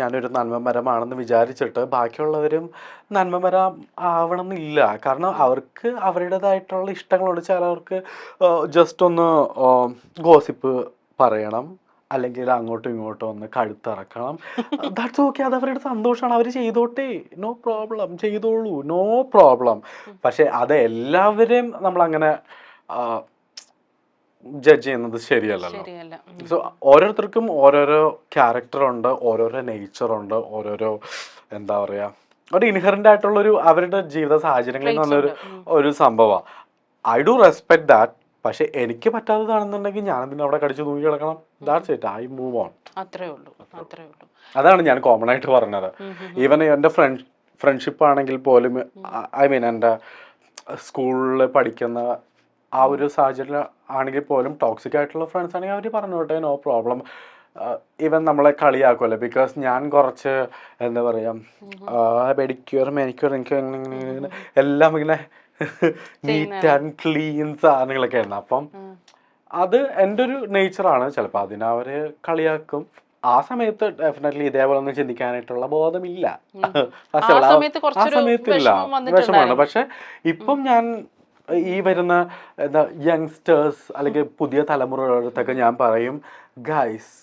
ഞാനൊരു നന്മമരമാണെന്ന് വിചാരിച്ചിട്ട് ബാക്കിയുള്ളവരും നന്മമരം ആവണം എന്നില്ല. കാരണം അവർക്ക് അവരുടേതായിട്ടുള്ള ഇഷ്ടങ്ങളുണ്ട്. ചിലവർക്ക് ജസ്റ്റ് ഒന്ന് ഗോസിപ്പ് പറയണം, അല്ലെങ്കിൽ അങ്ങോട്ടും ഇങ്ങോട്ടും ഒന്ന് കഴുത്തിറക്കണം. ദാറ്റ്സ് ഓക്കെ, അത് അവരുടെ സന്തോഷമാണ്, അവർ ചെയ്തോട്ടെ, നോ പ്രോബ്ലം, ചെയ്തോളൂ, നോ പ്രോബ്ലം. പക്ഷെ അത് എല്ലാവരെയും നമ്മളങ്ങനെ ജഡ്ജ് ചെയ്യുന്നത് ശരിയല്ലല്ലോ. സോ ഓരോരുത്തർക്കും ഓരോരോ ക്യാരക്ടറുണ്ട്, ഓരോരോ നേച്ചറുണ്ട്, ഓരോരോ എന്താ പറയുക, ഒരു ഇൻഹറൻ്റ് ആയിട്ടുള്ളൊരു അവരുടെ ജീവിത സാഹചര്യങ്ങളിൽ നിന്നുള്ളൊരു ഒരു സംഭവമാണ്. I do respect that. പക്ഷെ എനിക്ക് പറ്റാത്തതാണെന്നുണ്ടെങ്കിൽ ഞാനതിന് അവിടെ കടിച്ചു തൂങ്ങി കിടക്കണം. That's it, I move on. അതാണ് ഞാൻ കോമൺ ആയിട്ട് പറഞ്ഞത്. ഈവൻ എൻ്റെ ഫ്രണ്ട്ഷിപ്പ് ആണെങ്കിൽ പോലും, ഐ മീൻ എൻ്റെ സ്കൂളിൽ പഠിക്കുന്ന ആ ഒരു സാഹചര്യം ആണെങ്കിൽ പോലും ടോക്സിക് ആയിട്ടുള്ള ഫ്രണ്ട്സ് ആണെങ്കിൽ അവർ പറഞ്ഞോട്ടെ, നോ പ്രോബ്ലം. ഈവൻ നമ്മളെ കളിയാക്കുമല്ലോ, ബിക്കോസ് ഞാൻ കുറച്ച് എന്താ പറയുക, പെഡിക്യൂർ മാനിക്യൂർ എനിക്ക് എല്ലാം ഇങ്ങനെ നീറ്റ് ആൻഡ് ക്ലീൻ സാധനങ്ങളൊക്കെ ആയിരുന്നു. അപ്പം അത് എൻ്റെ ഒരു നേച്ചറാണ്. ചിലപ്പോൾ അതിനവർ കളിയാക്കും. ആ സമയത്ത് ഡെഫിനറ്റ്ലി ഇതേപോലെ ഒന്നും ചിന്തിക്കാനായിട്ടുള്ള ബോധമില്ല. ആ സമയത്തില്ല, വിഷമാണ്. പക്ഷെ ഇപ്പം ഞാൻ ഈ വരുന്ന എന്താ യങ്സ്റ്റേഴ്സ് അല്ലെങ്കിൽ പുതിയ തലമുറയോടത്തൊക്കെ ഞാൻ പറയും, ഗൈസ്